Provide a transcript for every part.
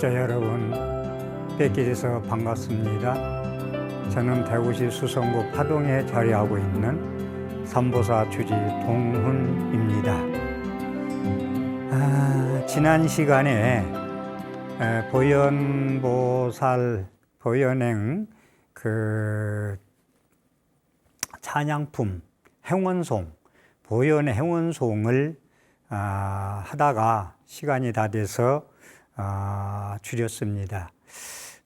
애청자 여러분, 뵙게 돼서 반갑습니다. 저는 대구시 수성구 파동에 자리하고 있는 삼보사 주지 동훈입니다. 지난 시간에 보현보살 보현행 찬양품 행원송, 보현의 행원송을 하다가 시간이 다 돼서 줄였습니다.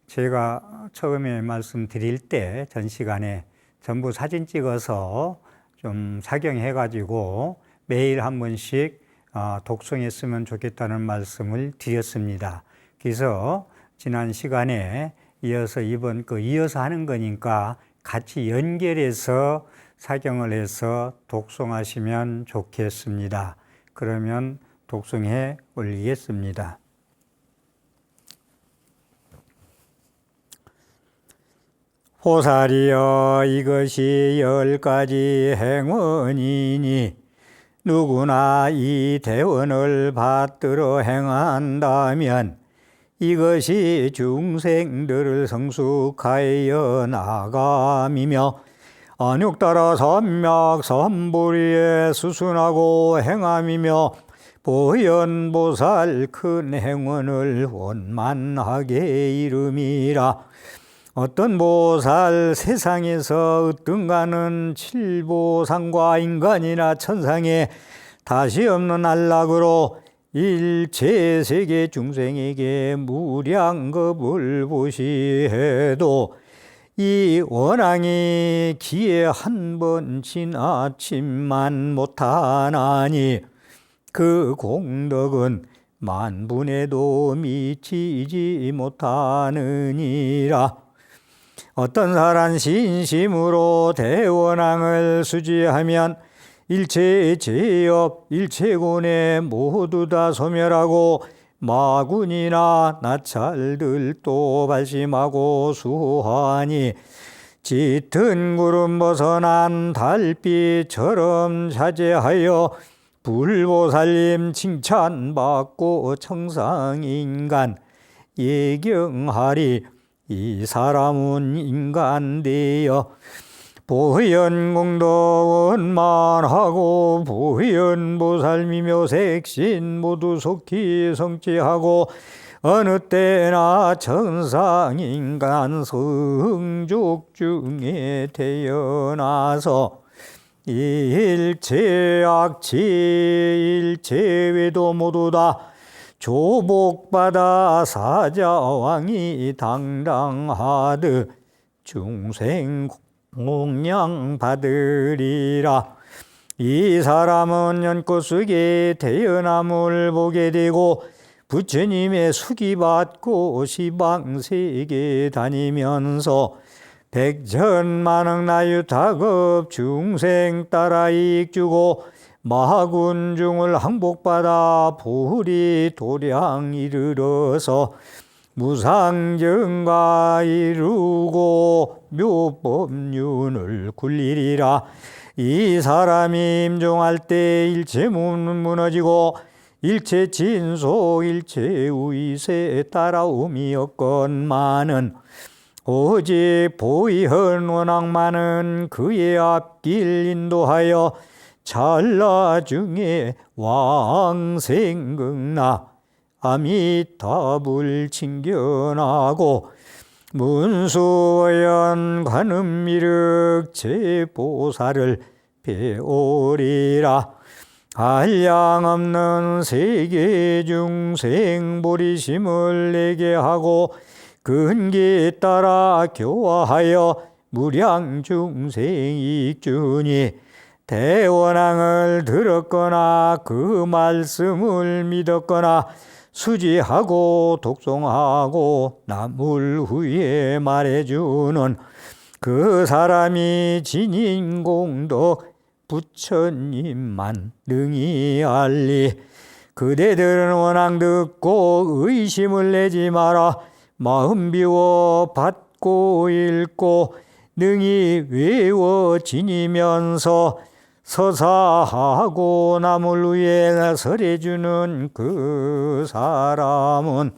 제가 처음에 말씀드릴 때 전 시간에 전부 사진 찍어서 좀 착용해 가지고 매일 한 번씩 독송했으면 좋겠다는 말씀을 드렸습니다. 그래서 지난 시간에 이어서 이어서 하는 거니까 같이 연결해서 착용을 해서 독송하시면 좋겠습니다. 그러면 독송해 올리겠습니다. 보살이여, 이것이 10가지 행원이니 누구나 이 대원을 받들어 행한다면 이것이 중생들을 성숙하여 나감이며 안육따라 삼맥 삼보리에 수순하고 행함이며 보현보살 큰 행원을 원만하게 이름이라. 어떤 보살 세상에서 어떤가는 칠보상과 인간이나 천상에 다시 없는 안락으로 일체 세계 중생에게 무량겁을 보시해도 이 원앙이 기에 한 번 지나침만 못하나니 그 공덕은 만분에도 미치지 못하느니라. 어떤 사람 신심으로 대원앙을 수지하면 일체 제업, 일체 고뇌 모두 다 소멸하고 마군이나 나찰들도 발심하고 수하니 짙은 구름 벗어난 달빛처럼 자제하여 불보살님 칭찬받고 청상인간 예경하리. 이 사람은 인간되어 보현공도 원만하고 보현보살미며 색신 모두 속히 성취하고 어느 때나 천상인간 성족 중에 태어나서 일체 악취 일체 외도 모두 다 조복받아 사자왕이 당당하듯 중생 공양 받으리라. 이 사람은 연꽃 속에 태어남을 보게 되고 부처님의 수기 받고 시방세계 다니면서 백천만억 나유타급 중생 따라 이익 주고 마군중을 항복받아 보리 도량 이르러서 무상정가 이루고 묘법륜을 굴리리라. 이 사람이 임종할 때 일체 무너지고 일체 진속 일체 위세 따라옴이 없건만은 오직 보이헌 원앙만은 그의 앞길 인도하여 찰나 중에 왕생극나 아미타불 칭견하고 문수연 관음미륵 제보살을 배오리라. 한량없는 세계 중생 보리심을 내게 하고 근기에 따라 교화하여 무량 중생 익주니 대원앙을 들었거나 그 말씀을 믿었거나 수지하고 독송하고 남을 후에 말해주는 그 사람이 진인공덕 부처님만 능히 알리. 그대들은 원앙 듣고 의심을 내지 마라. 마음 비워 받고 읽고 능히 외워 지니면서 서사하고 남을 위해 설해주는 그 사람은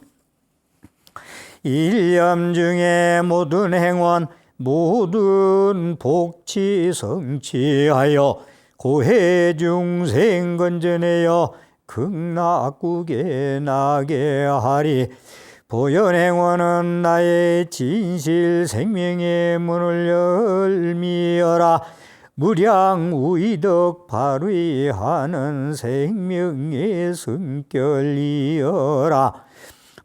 일념 중에 모든 행원 모든 복치 성취하여 고해 중생 건전하여 극락국에 나게 하리. 보현행원은 나의 진실 생명의 문을 열미어라. 무량 우이덕 발휘하는 생명의 성결이여라.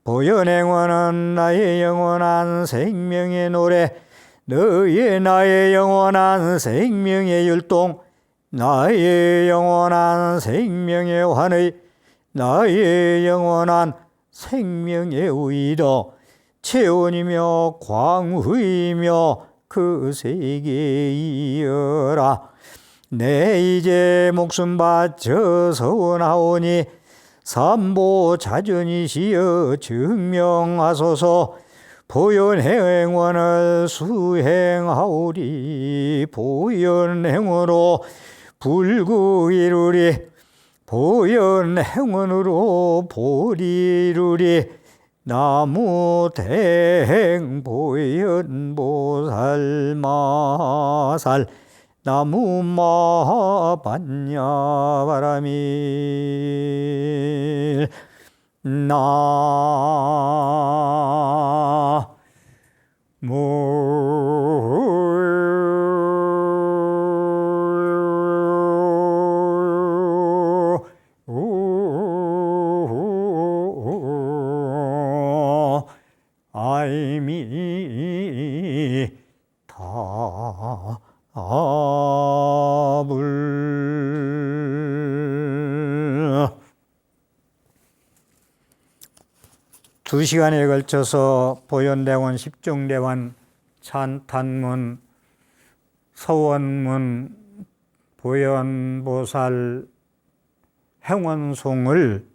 보현행원은 나의 영원한 생명의 노래, 너의 나의 영원한 생명의 율동, 나의 영원한 생명의 환의, 나의 영원한 생명의 의도, 체온이며 광의이며 그 세계이여라. 내 이제 목숨 바쳐 서원하오니 삼보 자전이시여 증명하소서. 보현행원을 수행하오리. 보현행원으로 불구 이루리. 보현행원으로 보리 이루리. 나무 대행 보현보살 마살 나무 마반야바라밀 아불. 2시간에 걸쳐서 보현대원, 십중대원, 찬탄문, 서원문, 보현보살 행원송을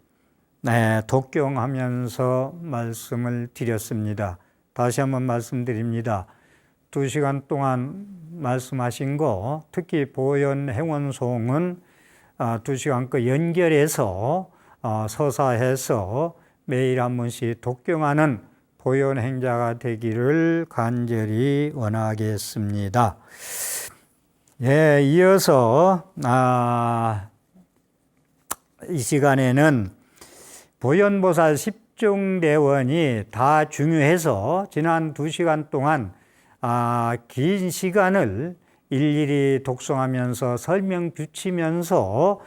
독경하면서 말씀을 드렸습니다. 다시 한번 말씀드립니다. 2시간 동안 말씀하신 거, 특히 보현행원송은 2시간 거 연결해서 서사해서 매일 한 번씩 독경하는 보현행자가 되기를 간절히 원하겠습니다. 예, 이어서 이 시간에는 보현보살 십중대원이 다 중요해서 지난 2시간 동안 긴 시간을 일일이 독송하면서 설명 붙이면서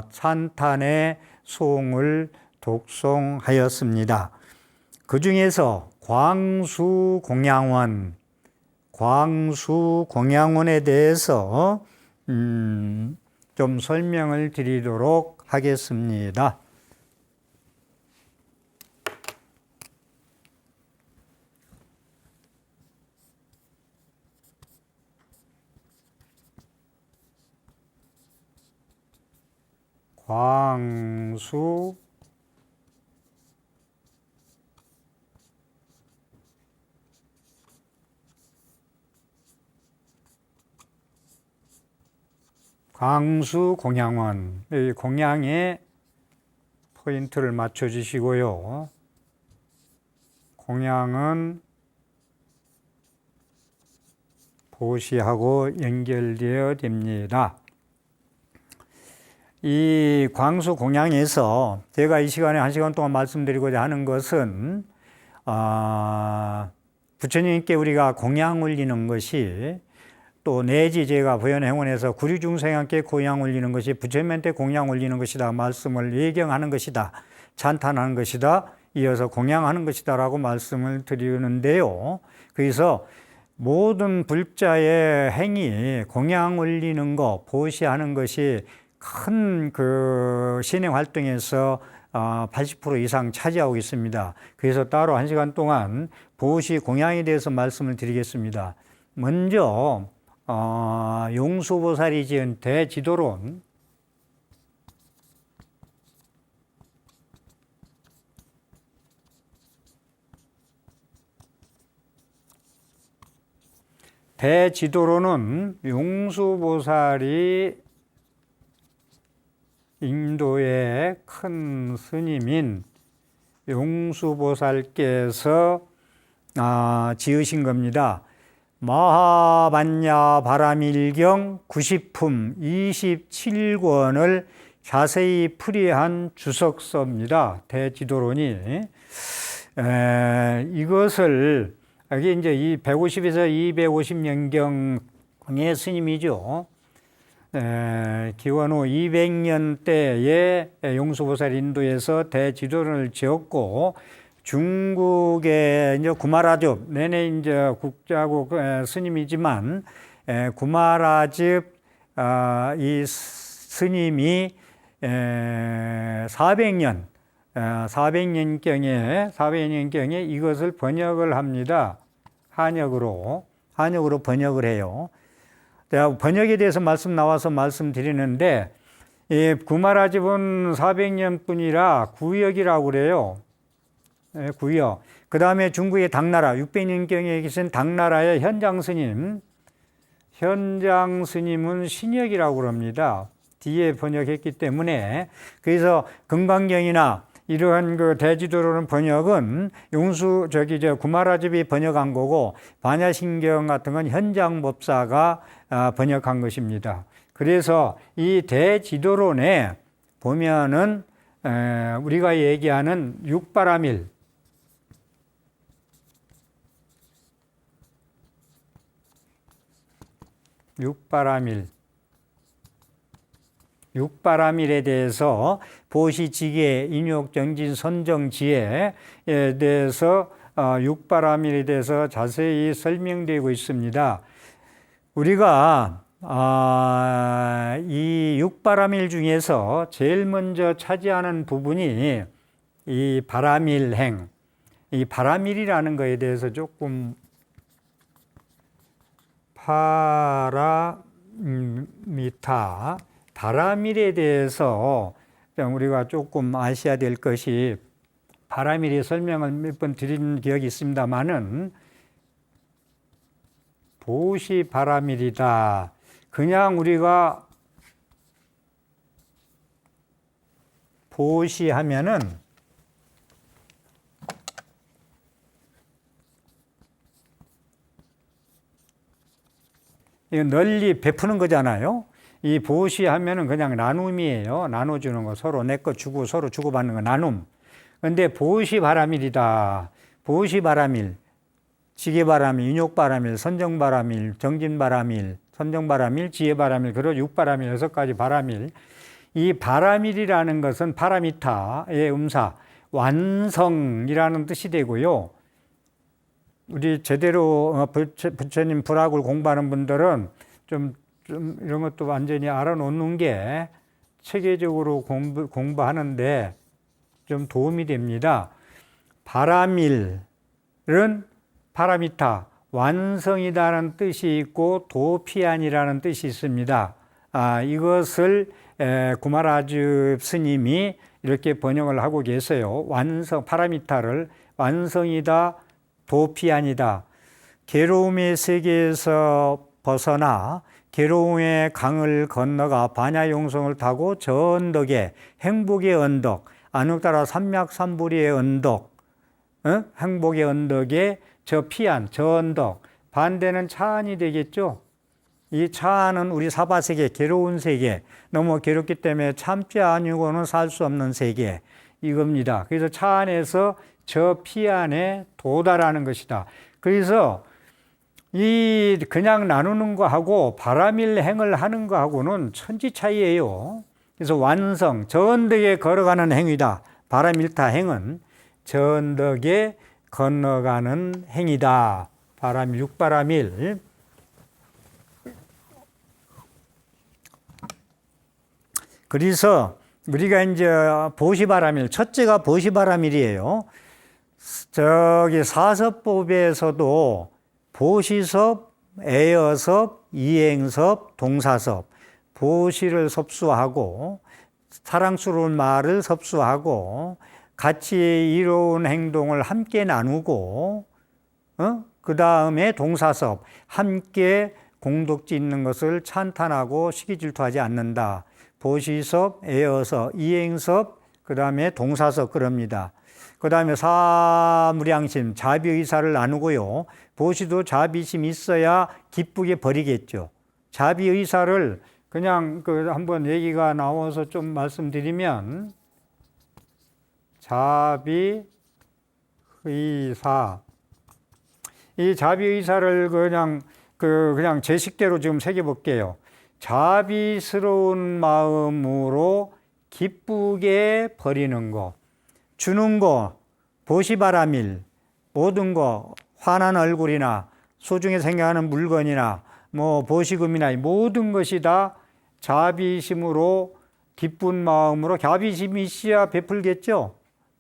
찬탄의 송을 독송하였습니다. 그 중에서 광수공양원에 대해서 좀 설명을 드리도록 하겠습니다. 광수공양원, 이 공양에 포인트를 맞춰 주시고요. 공양은 보시하고 연결되어 됩니다. 이 광수공양에서 제가 이 시간에 1시간 동안 말씀드리고자 하는 것은 부처님께 우리가 공양 올리는 것이, 또 내지 제가 보현행원에서 구류중생한테 공양 올리는 것이 부처님한테 공양 올리는 것이다 말씀을 예경하는 것이다, 찬탄하는 것이다, 이어서 공양하는 것이다 라고 말씀을 드리는데요. 그래서 모든 불자의 행위, 공양 올리는 것, 보시하는 것이 큰 신행 활동에서 80% 이상 차지하고 있습니다. 그래서 따로 1시간 동안 보시 공양에 대해서 말씀을 드리겠습니다. 먼저 용수보살이 지은 대지도론, 대지도론은 용수보살이 인도의 큰 스님인 용수보살께서 지으신 겁니다. 마하반야 바라밀경 90품 27권을 자세히 풀이한 주석서입니다. 대지도론이. 이것을, 이게 이제 이 150에서 250년경의 스님이죠. 기원 후 200년대에 용수보살 인도에서 대지도론을 지었고, 중국의 이제 구마라즙, 내내 이제 국자국 스님이지만, 구마라즙, 이 스님이 400년경에 이것을 번역을 합니다. 한역으로 번역을 해요. 제가 번역에 대해서 나와서 말씀드리는데, 이 구마라즙은 400년 뿐이라 구역이라고 그래요. 구역. 그 다음에 중국의 당나라, 600년경에 계신 당나라의 현장 스님은 신역이라고 그럽니다. 뒤에 번역했기 때문에. 그래서 금강경이나 이러한 그 대지도론 번역은 구마라즙이 번역한 거고, 반야신경 같은 건 현장법사가 번역한 것입니다. 그래서 이 대지도론에 보면은 우리가 얘기하는 육바라밀, 육바라밀에 대해서 보시지계, 인욕정진, 선정지혜에 대해서 육바라밀에 대해서 자세히 설명되고 있습니다. 우리가 이 육바라밀 중에서 제일 먼저 차지하는 부분이 이 바라밀행, 이 바라밀이라는 것에 대해서 조금 바라밀에 대해서 우리가 조금 아셔야 될 것이, 바라밀의 설명을 몇 번 드린 기억이 있습니다만은, 보시바라밀이다. 그냥 우리가 보시하면은 이거 널리 베푸는 거잖아요. 이 보시하면은 그냥 나눔이에요. 나눠주는 거, 서로 내 거 주고 서로 주고받는 거, 나눔. 근데 보시바라밀이다. 보시바라밀, 지게바라밀, 인욕바라밀, 선정바라밀, 정진바라밀, 선정바라밀, 지혜바라밀, 그리고 육바라밀, 6가지 바라밀. 이 바라밀이라는 것은 파라미타의 음사, 완성이라는 뜻이 되고요. 우리 제대로 부처님 불학을 공부하는 분들은 좀 이런 것도 완전히 알아놓는 게 체계적으로 공부하는데 좀 도움이 됩니다. 바라밀은 파라미타, 완성이라는 뜻이 있고 도피안이라는 뜻이 있습니다. 이것을 구마라즙 스님이 이렇게 번역을 하고 계세요. 파라미타를 완성이다, 도피안이다. 괴로움의 세계에서 벗어나 괴로움의 강을 건너가 반야용성을 타고 저 언덕에, 행복의 언덕, 안욕따라 삼맥삼부리의 언덕, 행복의 언덕에 저 피안, 저 언덕, 반대는 차안이 되겠죠. 이 차안은 우리 사바세계, 괴로운 세계, 너무 괴롭기 때문에 참지 아니고는 살 수 없는 세계, 이겁니다. 그래서 차안에서 저 피안에 도달하는 것이다. 그래서 이 그냥 나누는 거하고 바라밀행을 하는 거하고는 천지 차이예요. 그래서 완성, 저 언덕에 걸어가는 행위다. 바라밀타 행은 저 언덕에 건너가는 행위다. 바라밀, 육바라밀. 그래서 우리가 이제 보시바라밀, 첫째가 보시바라밀이에요. 저기 사섭법에서도 보시섭, 애여섭, 이행섭, 동사섭, 보시를 섭수하고 사랑스러운 말을 섭수하고 같이 이로운 행동을 함께 나누고 그 다음에 동사섭, 함께 공덕지 있는 것을 찬탄하고 시기질투하지 않는다. 보시섭, 애여섭, 이행섭, 그 다음에 동사서 그럽니다. 그 다음에 사무량심, 자비의사를 나누고요. 보시도 자비심이 있어야 기쁘게 버리겠죠. 자비의사를 그냥 한번 얘기가 나와서 좀 말씀드리면, 자비의사. 이 자비의사를 그냥 제 식대로 지금 새겨볼게요. 자비스러운 마음으로 기쁘게 버리는 거, 주는 거, 보시바라밀, 모든 거, 환한 얼굴이나 소중히 생각하는 물건이나 보시금이나 모든 것이 다 자비심으로 기쁜 마음으로, 자비심이 있어야 베풀겠죠.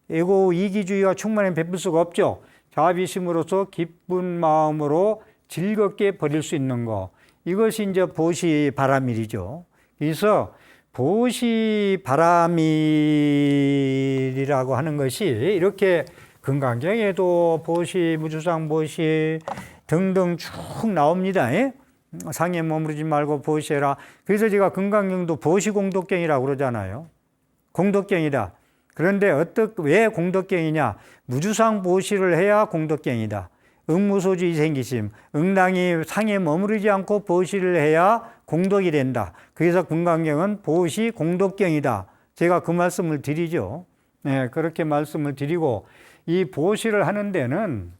에고 이기주의와 충만히 베풀 수가 없죠. 자비심으로서 기쁜 마음으로 즐겁게 버릴 수 있는 거, 이것이 이제 보시바라밀이죠. 그래서 보시바라밀이라고 하는 것이 이렇게 금강경에도 보시, 무주상 보시 등등 쭉 나옵니다. 상에 머무르지 말고 보시해라. 그래서 제가 금강경도 보시공덕경이라고 그러잖아요. 공덕경이다. 그런데 왜 공덕경이냐? 무주상 보시를 해야 공덕경이다. 응무소지 생기심, 응당이 상에 머무르지 않고 보시를 해야 공덕이 된다. 그래서 금강경은 보시 공덕경이다. 제가 그 말씀을 드리죠. 네, 그렇게 말씀을 드리고, 이 보시를 하는 데는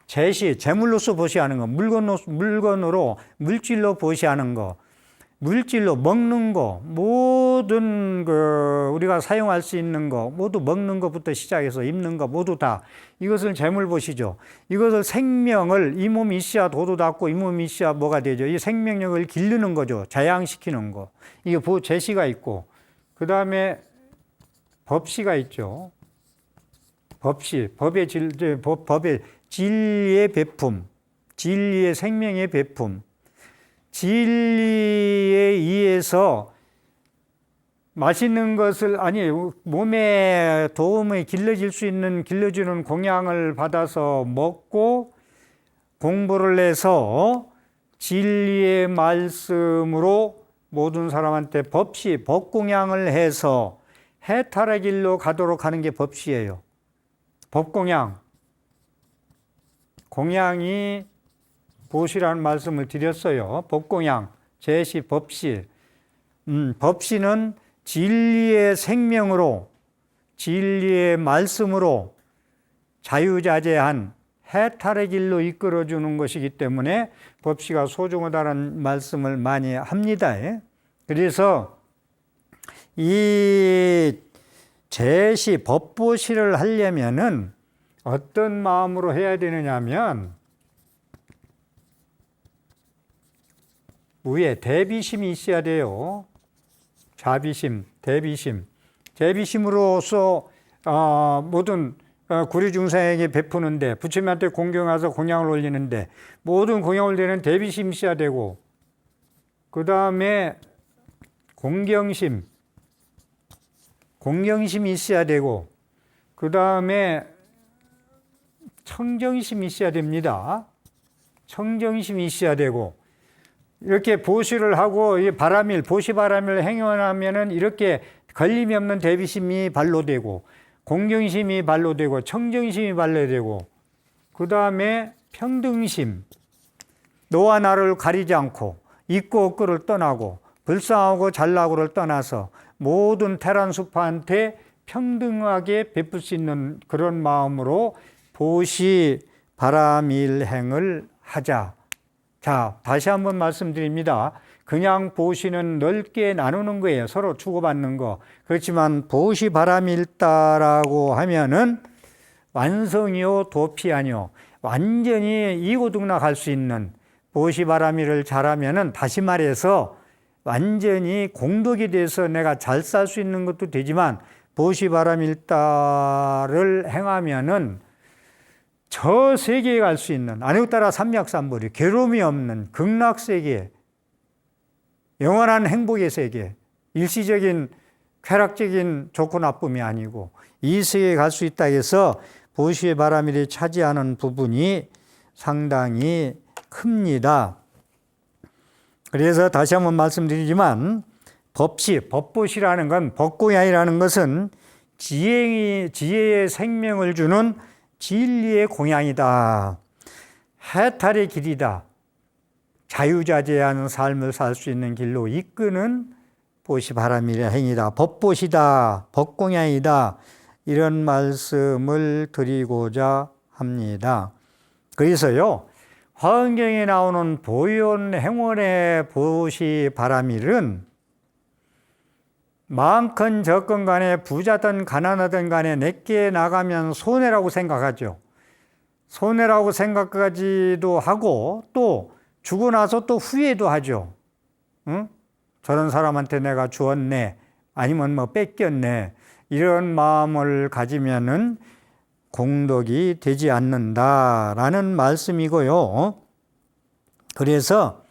재물로서 보시하는 거, 물건으로, 물질로 보시하는 거, 물질로 먹는 거, 모든 우리가 사용할 수 있는 거, 모두 먹는 것부터 시작해서 입는 거, 모두 다 이것을 재물 보시죠. 이것을 생명을, 이 몸이 있어야 도도 닿고, 이 몸이 있어야 뭐가 되죠. 이 생명력을 기르는 거죠. 자양시키는 거. 이게 제시가 있고, 그 다음에 법시가 있죠. 법의 진리의 베품, 진리의 생명의 베품, 진리에 의해서 맛있는 것을, 몸에 도움이 길러주는 공양을 받아서 먹고, 공부를 해서 진리의 말씀으로 모든 사람한테 법공양을 해서 해탈의 길로 가도록 하는 게 법시예요. 법공양. 공양이 보시라는 말씀을 드렸어요. 법공양, 제시, 법시. 법시는 진리의 생명으로, 진리의 말씀으로 자유자재한 해탈의 길로 이끌어주는 것이기 때문에 법시가 소중하다는 말씀을 많이 합니다. 그래서 이 제시, 법보시를 하려면은 어떤 마음으로 해야 되느냐면, 위에 대비심이 있어야 돼요. 자비심, 대비심. 대비심으로서 모든 구리중생에게 베푸는데, 부처님한테 공경해서 공양을 올리는데 모든 공양을 드리는 대비심이 있어야 되고, 그 다음에 공경심이 있어야 되고, 그 다음에 청정심이 있어야 됩니다. 청정심이 있어야 되고, 이렇게 보시를 하고 보시바라밀 행원하면은 이렇게 걸림이 없는 대비심이 발로되고, 공경심이 발로되고, 청정심이 발로되고, 그 다음에 평등심, 너와 나를 가리지 않고 있고 없고를 떠나고 불쌍하고 잘나고를 떠나서 모든 테란수파한테 평등하게 베풀 수 있는 그런 마음으로 보시바라밀행을 하자. 자, 다시 한번 말씀드립니다. 그냥 보시는 넓게 나누는 거예요. 서로 주고받는 거. 그렇지만 보시바라밀다라고 하면은 완성이요 도피 아니요, 완전히 이고등락할 수 있는, 보시바라밀을 잘하면은 다시 말해서 완전히 공덕이 돼서 내가 잘 살 수 있는 것도 되지만, 보시바라밀다를 행하면은 저 세계에 갈 수 있는, 아니오따라 삼약삼보리, 괴로움이 없는 극락세계, 영원한 행복의 세계, 일시적인 쾌락적인 좋고 나쁨이 아니고 이 세계에 갈 수 있다 해서 보시바라밀이 차지하는 부분이 상당히 큽니다. 그래서 다시 한번 말씀드리지만 법봇이라는 건, 법공양이라는 것은 지혜의 생명을 주는 진리의 공양이다. 해탈의 길이다. 자유자재한 삶을 살 수 있는 길로 이끄는 보시 바람이라 행이다. 법봇이다. 법공양이다. 이런 말씀을 드리고자 합니다. 그래서요, 화엄경에 나오는 보현 행원의 보시 바람일은 많건 적건 간에 부자든 가난하든 간에 내게 나가면 손해라고 생각하죠. 손해라고 생각하기도 하고 또 주고 나서 또 후회도 하죠. 응? 저런 사람한테 내가 주었네, 아니면 뭐 뺏겼네, 이런 마음을 가지면은 공덕이 되지 않는다라는 말씀이고요. 그래서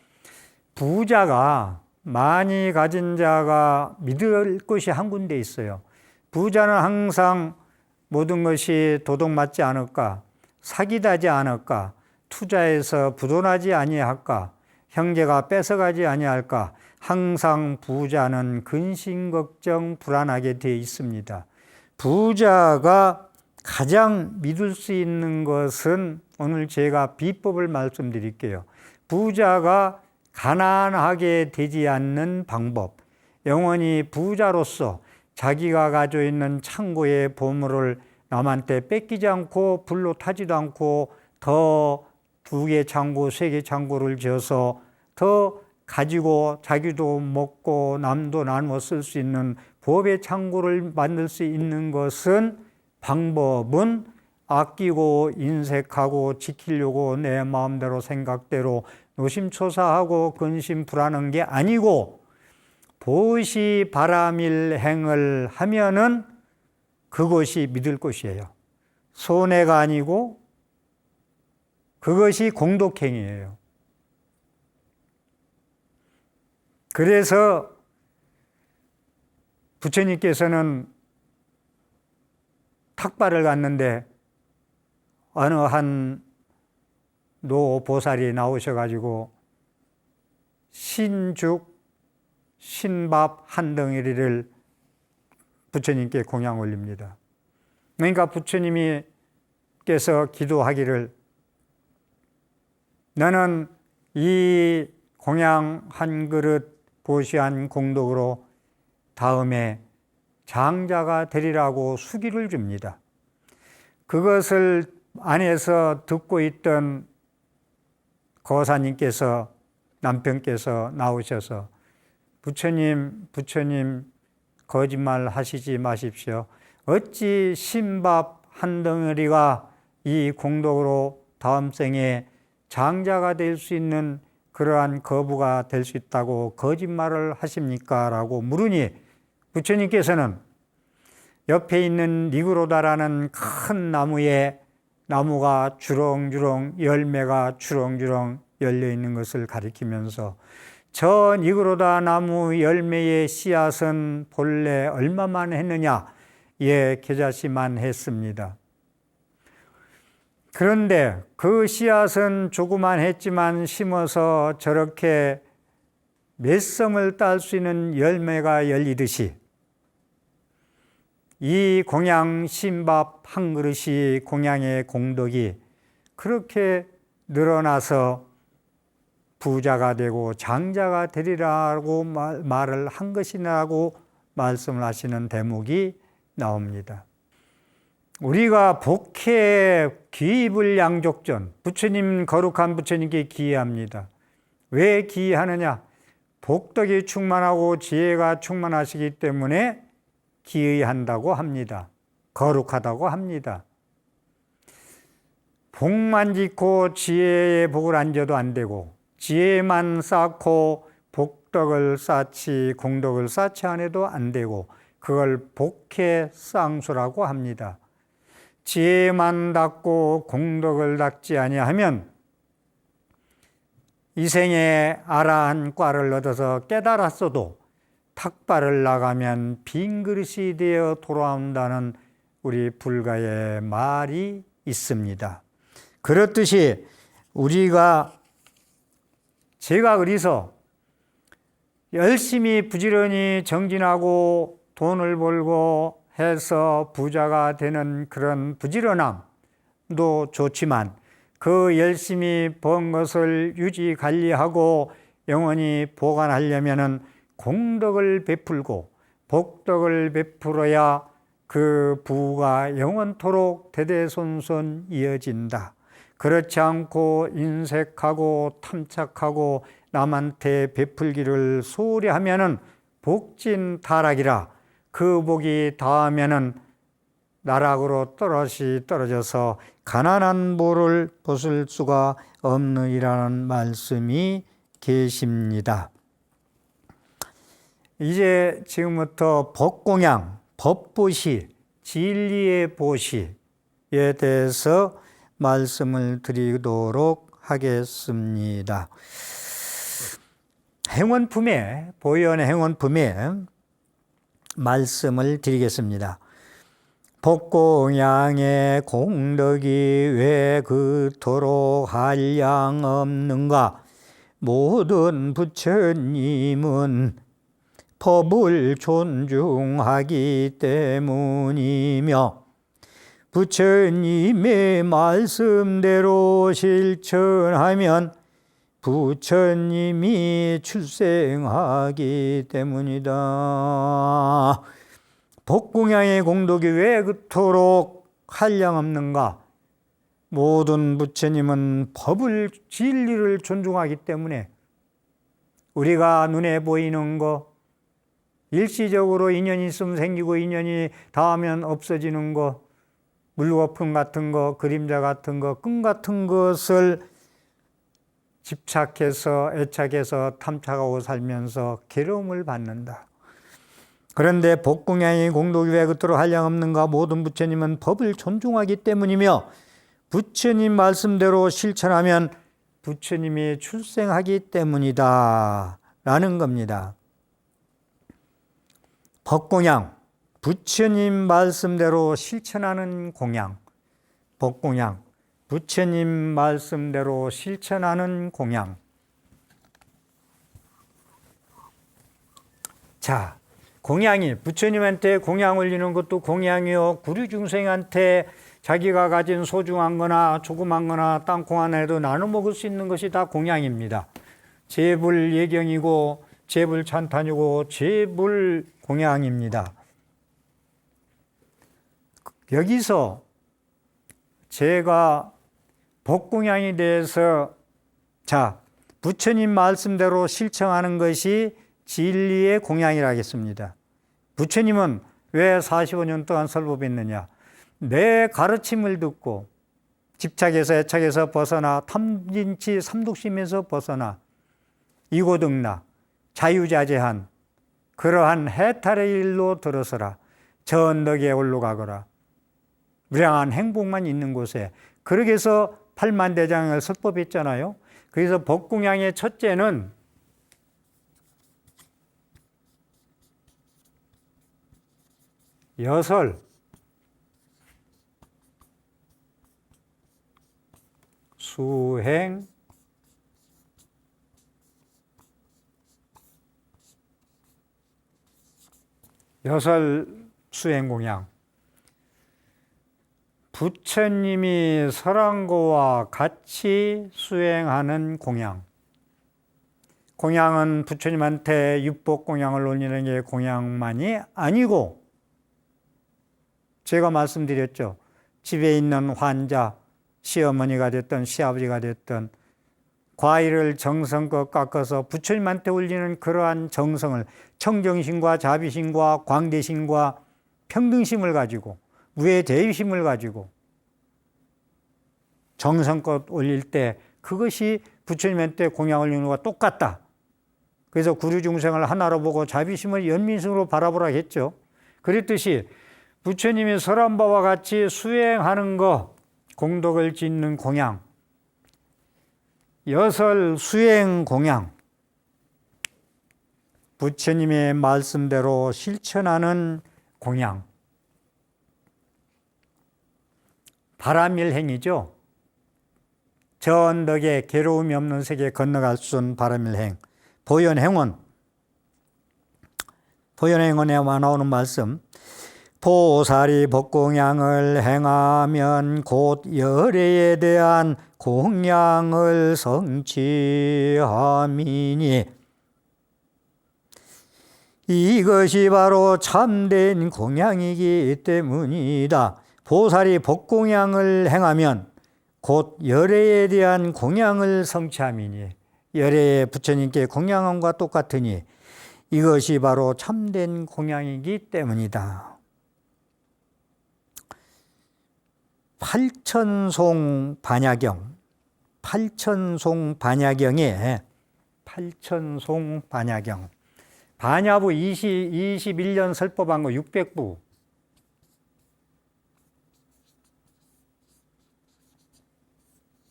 부자가, 많이 가진 자가 믿을 것이 한 군데 있어요. 부자는 항상 모든 것이 도둑맞지 않을까, 사기다지 않을까, 투자해서 부도나지 아니할까, 형제가 뺏어가지 아니할까, 항상 부자는 근심 걱정 불안하게 되어 있습니다. 부자가 가장 믿을 수 있는 것은, 오늘 제가 비법을 말씀드릴게요. 부자가 가난하게 되지 않는 방법, 영원히 부자로서 자기가 가지고 있는 창고의 보물을 남한테 뺏기지 않고 불로 타지도 않고 더 2개 창고, 3개 창고를 지어서 더 가지고 자기도 먹고 남도 나누어 쓸 수 있는 법의 창고를 만들 수 있는 것은, 방법은 아끼고 인색하고 지키려고 내 마음대로 생각대로 노심초사하고 근심 불안한 게 아니고 보시 바람일 행을 하면은 그것이 믿을 것이에요. 손해가 아니고 그것이 공덕행위예요. 그래서 부처님께서는 탁발을 갔는데 어느 한 노보살이 나오셔가지고 신죽, 신밥 한 덩어리를 부처님께 공양 올립니다. 그러니까 부처님께서 기도하기를, 너는 이 공양 한 그릇 보시한 공덕으로 다음에 장자가 되리라고 수기를 줍니다. 그것을 안에서 듣고 있던 거사님께서, 남편께서 나오셔서 부처님 거짓말 하시지 마십시오. 어찌 신밥 한 덩어리가 이 공덕으로 다음 생에 장자가 될 수 있는 그러한 거부가 될 수 있다고 거짓말을 하십니까? 라고 물으니 부처님께서는 옆에 있는 니그로다라는 큰 나무가 주렁주렁, 열매가 주렁주렁 열려 있는 것을 가리키면서, 저 니그로다 나무 열매의 씨앗은 본래 얼마만 했느냐? 예, 겨자씨만 했습니다. 그런데 그 씨앗은 조그만 했지만 심어서 저렇게 몇 성을 딸 수 있는 열매가 열리듯이, 이 공양 신밥 한 그릇이 공양의 공덕이 그렇게 늘어나서 부자가 되고 장자가 되리라고 말을 한 것이라고 말씀을 하시는 대목이 나옵니다. 우리가 복해 기입을 양족전, 부처님, 거룩한 부처님께 기의합니다. 왜 기의하느냐? 복덕이 충만하고 지혜가 충만하시기 때문에 기의한다고 합니다. 거룩하다고 합니다. 복만 짓고 지혜의 복을 안 줘도 안 되고, 지혜만 쌓고 복덕을 쌓지 공덕을 쌓지 않아도 안 되고, 그걸 복해 쌍수라고 합니다. 지혜만 닦고 공덕을 닦지 아니하면 이 생에 아라한 과를 얻어서 깨달았어도 탁발을 나가면 빈 그릇이 되어 돌아온다는 우리 불가의 말이 있습니다. 그렇듯이 제가 어디서 열심히 부지런히 정진하고 돈을 벌고 해서 부자가 되는 그런 부지런함도 좋지만 그 열심히 번 것을 유지 관리하고 영원히 보관하려면은 공덕을 베풀고 복덕을 베풀어야 그 부가 영원토록 대대손손 이어진다. 그렇지 않고 인색하고 탐착하고 남한테 베풀기를 소홀히 하면은 복진 타락이라, 그 복이 닿으면은 나락으로 떨어져서 가난한 보를 벗을 수가 없느니라는 말씀이 계십니다. 이제 지금부터 법공양, 법보시, 진리의 보시에 대해서 말씀을 드리도록 하겠습니다. 행원품에, 보현 행원품에 말씀을 드리겠습니다. 법공양의 공덕이 왜 그토록 한량없는가? 모든 부처님은 법을 존중하기 때문이며 부처님의 말씀대로 실천하면 부처님이 출생하기 때문이다. 법공양의 공덕이 왜 그토록 한량없는가? 모든 부처님은 법을, 진리를 존중하기 때문에 우리가 눈에 보이는 거, 일시적으로 인연이 있으면 생기고 인연이 닿으면 없어지는 거, 물거품 같은 거, 그림자 같은 거, 끈 같은 것을 집착해서 애착해서 탐착하고 살면서 괴로움을 받는다. 그런데 법공양의 공덕이 왜 그토록 한량없는가? 모든 부처님은 법을 존중하기 때문이며 부처님 말씀대로 실천하면 부처님이 출생하기 때문이다 라는 겁니다. 법공양, 부처님 말씀대로 실천하는 공양, 법공양, 부처님 말씀대로 실천하는 공양. 자, 공양이 부처님한테 공양 올리는 것도 공양이요, 구류중생한테 자기가 가진 소중한 거나 조그만 거나 땅콩 하나에도 나눠 먹을 수 있는 것이 다 공양입니다. 제불 예경이고 제불 찬탄이고 제불 공양입니다. 여기서 제가 법공양에 대해서, 자, 부처님 말씀대로 실천하는 것이 진리의 공양이라 하겠습니다. 부처님은 왜 45년 동안 설법했느냐? 내 가르침을 듣고 집착에서 애착에서 벗어나 탐진치 삼독심에서 벗어나 이고등나 자유자재한 그러한 해탈의 일로 들어서라. 저 언덕에 올라가거라. 무량한 행복만 있는 곳에. 그러기 위해서 팔만대장을 설법했잖아요. 그래서 법공양의 첫째는 여설, 수행, 여설 수행 공양. 부처님이 설한 거와 같이 수행하는 공양. 공양은 부처님한테 육복 공양을 올리는 게 공양만이 아니고, 제가 말씀드렸죠. 집에 있는 환자, 시어머니가 됐든 시아버지가 됐든 과일을 정성껏 깎아서 부처님한테 올리는 그러한 정성을, 청정심과 자비심과 광대심과 평등심을 가지고 무해대의심을 가지고 정성껏 올릴 때 그것이 부처님한테 공양 올리는 것과 똑같다. 그래서 구류중생을 하나로 보고 자비심을 연민심으로 바라보라 했죠. 그랬듯이 부처님이 설한 바와 같이 수행하는 것, 공덕을 짓는 공양, 여설 수행 공양, 부처님의 말씀대로 실천하는 공양. 바람일행이죠. 저 언덕에 괴로움이 없는 세계에 건너갈 수 있는 바람일행. 보현행원, 보현행원에만 나오는 말씀. 보살이 법공양을 행하면 곧 열애에 대한 공양을 성취함이니 이것이 바로 참된 공양이기 때문이다. 보살이 법공양을 행하면 곧 열애에 대한 공양을 성취함이니 열애에 부처님께 공양함과 똑같으니 이것이 바로 참된 공양이기 때문이다. 팔천송 반야경, 팔천송 반야경에 팔천송 반야경 반야부 21년 설법한 거 600부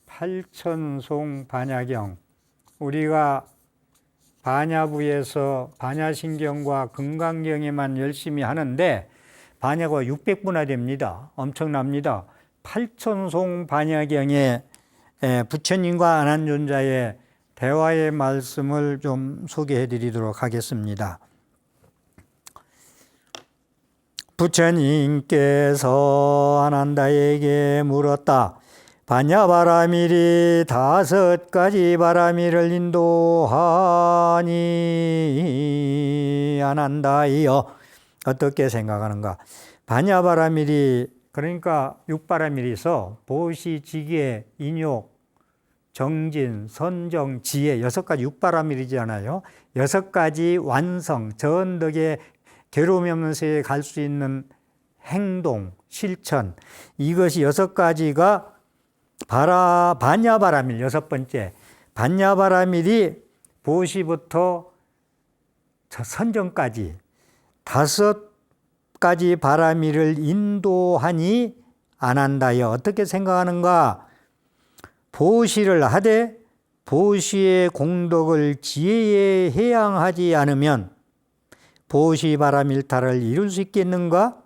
팔천송 반야경 우리가 반야부에서 반야신경과 금강경에만 열심히 하는데 반야가 600부나 됩니다. 엄청납니다. 팔천송 반야경에 부처님과 아난존자의 대화의 말씀을 좀 소개해 드리도록 하겠습니다. 부처님께서 아난다에게 물었다. 반야바라밀이 5가지 바라밀을 인도하니 아난다이여 어떻게 생각하는가? 반야바라밀이 그러니까 6바라밀이 있어 보시, 지계, 인욕, 정진, 선정, 지혜 6가지 6바라밀이잖아요. 6가지 완성, 전덕의 괴로움이 없는 세계에 갈 수 있는 행동, 실천 이것이 6가지가 반야바라밀 6번째 반야바라밀이 보시부터 선정까지 5가지 바라밀을 인도하니 아난다여 어떻게 생각하는가? 보시를 하되 보시의 공덕을 지혜에 해양하지 않으면 보시 바라밀타를 이룰 수 있겠는가?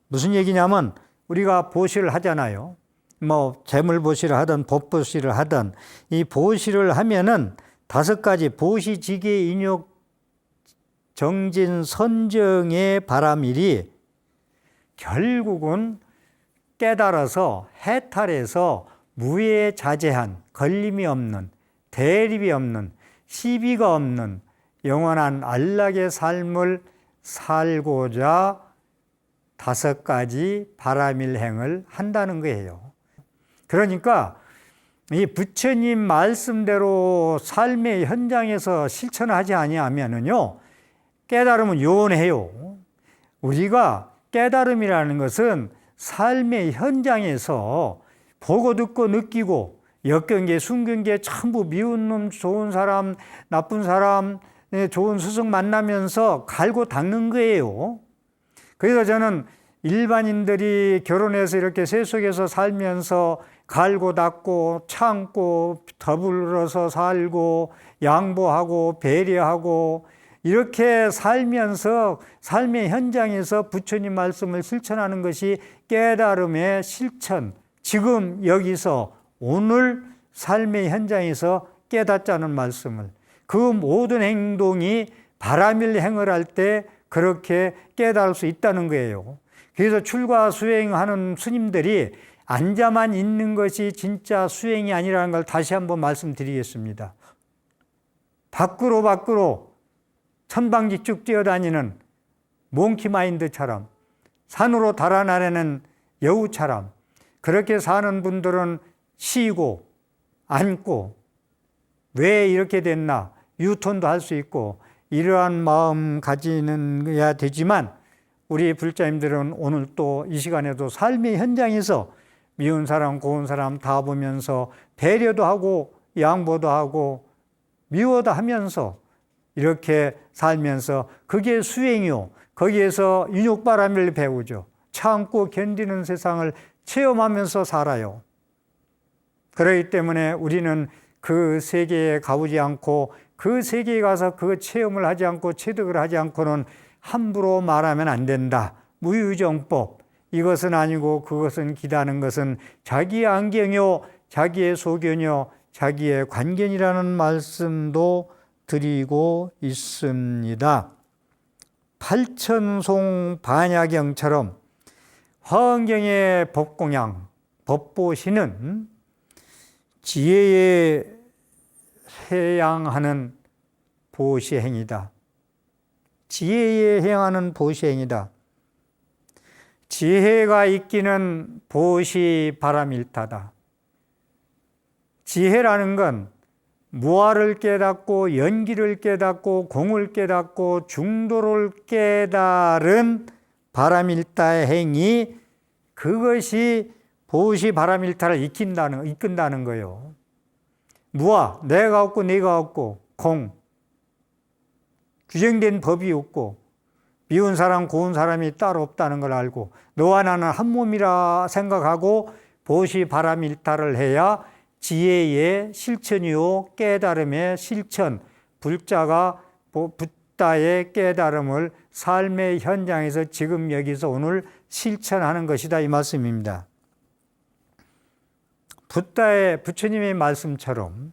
무슨 얘기냐면 우리가 보시를 하잖아요. 뭐 재물보시를 하든 법보시를 하든 이 보시를 하면은 5가지 보시, 지계, 인욕, 정진, 선정의 바라밀이 결국은 깨달아서 해탈해서 무해자재한 걸림이 없는 대립이 없는 시비가 없는 영원한 안락의 삶을 살고자 5가지 바라밀행을 한다는 거예요. 그러니까 이 부처님 말씀대로 삶의 현장에서 실천하지 아니하면은요 깨달음은 요원해요. 우리가 깨달음이라는 것은 삶의 현장에서 보고 듣고 느끼고 역경계 순경계 전부 미운 놈 좋은 사람 나쁜 사람 좋은 스승 만나면서 갈고 닦는 거예요. 그래서 저는 일반인들이 결혼해서 이렇게 세속에서 살면서 갈고 닦고 참고 더불어서 살고 양보하고 배려하고 이렇게 살면서 삶의 현장에서 부처님 말씀을 실천하는 것이 깨달음의 실천, 지금 여기서 오늘 삶의 현장에서 깨닫자는 말씀을 그 모든 행동이 바라밀 행을 할 때 그렇게 깨달을 수 있다는 거예요. 그래서 출가 수행하는 스님들이 앉아만 있는 것이 진짜 수행이 아니라는 걸 다시 한번 말씀드리겠습니다. 밖으로 천방지 쭉 뛰어다니는 몽키마인드처럼 산으로 달아나려는 여우처럼 그렇게 사는 분들은 쉬고 앉고 왜 이렇게 됐나 유턴도 할 수 있고 이러한 마음 가지는 되지만 우리 불자님들은 오늘 또 이 시간에도 삶의 현장에서 미운 사람 고운 사람 다 보면서 배려도 하고 양보도 하고 미워도 하면서 이렇게 살면서 그게 수행이요. 거기에서 인욕바라밀 배우죠. 참고 견디는 세상을 체험하면서 살아요. 그렇기 때문에 우리는 그 세계에 가보지 않고 그 세계에 가서 그 체험을 하지 않고 체득을 하지 않고는 함부로 말하면 안 된다. 무유정법. 이것은 아니고 그것은 기다는 것은 자기의 안경이요, 자기의 소견이요, 자기의 관견이라는 말씀도 드리고 있습니다. 팔천송 반야경처럼 화엄경의 법공양, 법보시는 지혜에 해양하는 보시행이다. 지혜에 해양하는 보시행이다. 지혜가 있기는 보시바람일타다. 지혜라는 건 무아를 깨닫고 연기를 깨닫고 공을 깨닫고 중도를 깨달은 바람일타의 행위, 그것이 보시바람일타를 이끈다는 거예요. 무아, 내가 없고 네가 없고, 공, 규정된 법이 없고 미운 사람 고운 사람이 따로 없다는 걸 알고 너와 나는 한 몸이라 생각하고 보시바람일타를 해야 지혜의 실천이요 깨달음의 실천, 불자가 붓다의 깨달음을 삶의 현장에서 지금 여기서 오늘 실천하는 것이다, 이 말씀입니다. 부처님의 말씀처럼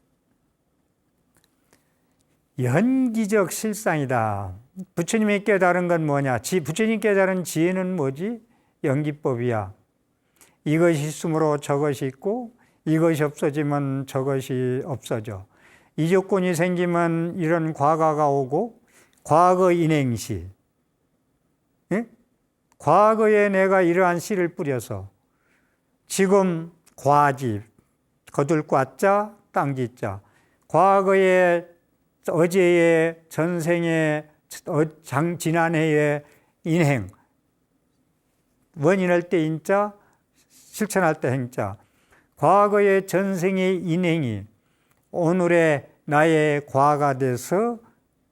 연기적 실상이다. 부처님이 깨달은 건 뭐냐? 부처님 깨달은 지혜는 뭐지? 연기법이야. 이것이 있으므로 저것이 있고 이것이 없어지면 저것이 없어져. 이 조건이 생기면 이런 과거가 오고 과거 인행시. 예? 과거에 내가 이러한 씨를 뿌려서 지금 과지, 거둘 과자, 땅지자. 과거에 어제의 전생의 지난해의 인행, 원인할 때 인자, 실천할 때 행자. 과거의 전생의 인행이 오늘의 나의 과가 돼서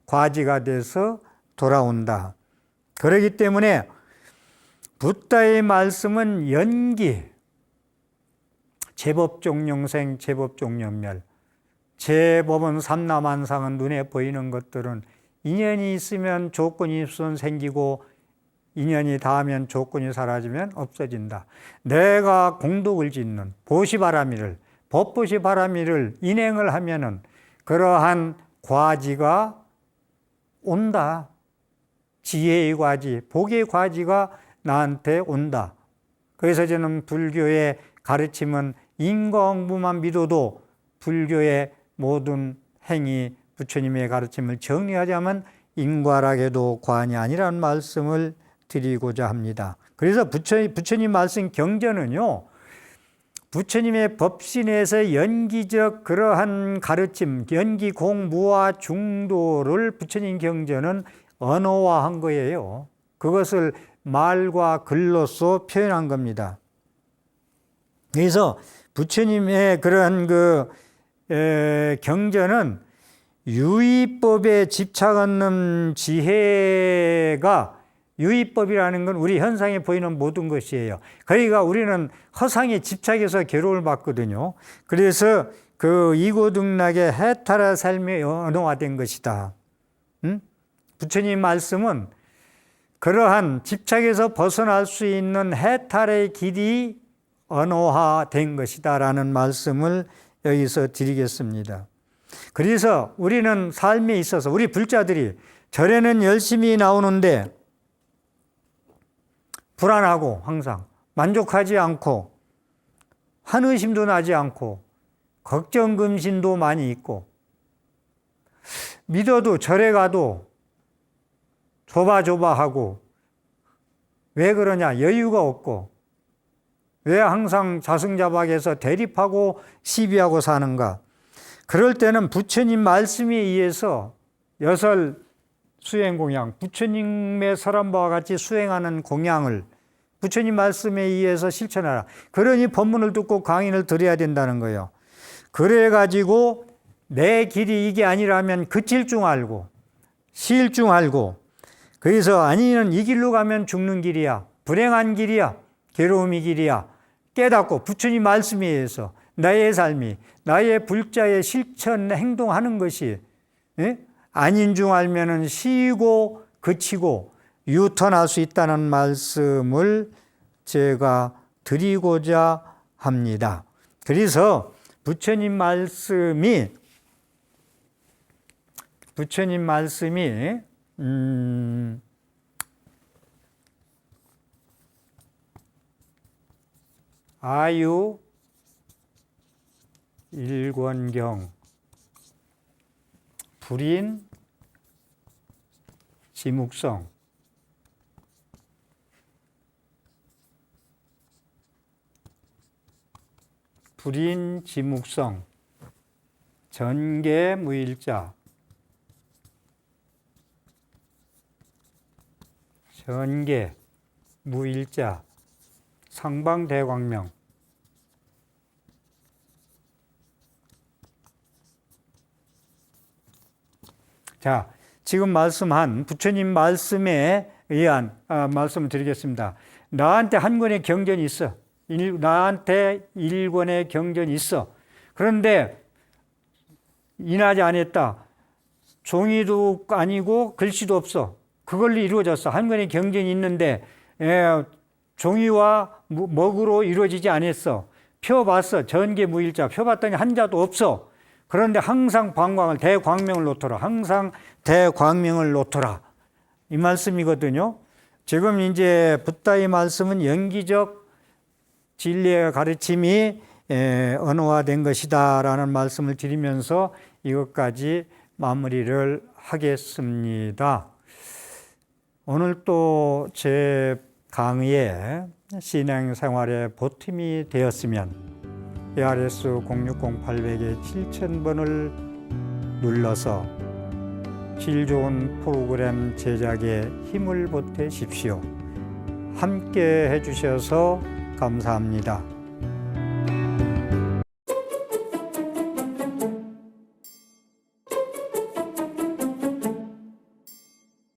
과지가 돼서 돌아온다. 그렇기 때문에 붓다의 말씀은 연기, 제법종용생, 제법종연멸. 제법은 삼라만상은 눈에 보이는 것들은 인연이 있으면 조건이 우선 생기고 인연이 닿으면 조건이 사라지면 없어진다. 내가 공덕을 짓는 보시바라미를, 법보시바라미를 인행을 하면은 그러한 과지가 온다. 지혜의 과지, 복의 과지가 나한테 온다. 그래서 저는 불교의 가르침은 인과응보만 믿어도 불교의 모든 행위, 부처님의 가르침을 정리하자면 인과락에도 관이 아니라는 말씀을 드리고자 합니다. 그래서 부처님 말씀 경전은요, 부처님의 법신에서 연기적 그러한 가르침, 연기 공무와 중도를 부처님 경전은 언어화한 거예요. 그것을 말과 글로써 표현한 겁니다. 그래서 부처님의 그런 경전은 유의법에 집착 없는 지혜가, 유의법이라는 건 우리 현상에 보이는 모든 것이에요. 그러니까 우리는 허상에 집착해서 괴로움을 받거든요. 그래서 그 이고등락의 해탈의 삶이 언어화된 것이다. 부처님 말씀은 그러한 집착에서 벗어날 수 있는 해탈의 길이 언어화된 것이다 라는 말씀을 여기서 드리겠습니다. 그래서 우리는 삶에 있어서 우리 불자들이 절에는 열심히 나오는데 불안하고 항상 만족하지 않고 한의심도 나지 않고 걱정 근심도 많이 있고 믿어도 절에 가도 조바조바하고 왜 그러냐? 여유가 없고 왜 항상 자승자박해서 대립하고 시비하고 사는가? 그럴 때는 부처님 말씀에 의해서 여설 수행공양, 부처님의 설한바와 같이 수행하는 공양을 부처님 말씀에 의해서 실천하라. 그러니 법문을 듣고 강의를 들어야 된다는 거예요. 그래가지고 내 길이 이게 아니라면 그칠 줄 알고 실 줄 알고, 그래서 아니면 이 길로 가면 죽는 길이야, 불행한 길이야, 괴로움이 길이야 깨닫고 부처님 말씀에 의해서 나의 삶이, 나의 불자의 실천 행동하는 것이 아닌 줄 알면은 쉬고 그치고 유턴할 수 있다는 말씀을 제가 드리고자 합니다. 그래서 부처님 말씀이 아유 일권경 불인 지묵성 불인 지묵성 전계 무일자 전계 무일자 상방대광명 자, 지금 말씀한 부처님 말씀에 의한 말씀을 드리겠습니다. 나한테 한 권의 경전이 있어. 나한테 1권의 경전이 있어. 그런데 인하지 않았다. 종이도 아니고 글씨도 없어. 그걸로 이루어졌어. 한 권의 경전이 있는데 종이와 먹으로 이루어지지 않았어. 펴봤어. 전계무일자. 펴봤더니 한자도 없어. 그런데 항상 방광을 대광명을 놓더라. 항상 대광명을 놓더라. 이 말씀이거든요. 지금 이제 붓다의 말씀은 연기적 진리의 가르침이 언어화된 것이다라는 말씀을 드리면서 이것까지 마무리를 하겠습니다. 오늘 또 제 강의에 신앙생활에 보탬이 되었으면 ARS 060-800에 7000번을 눌러서 질 좋은 프로그램 제작에 힘을 보태십시오. 함께 해주셔서 감사합니다.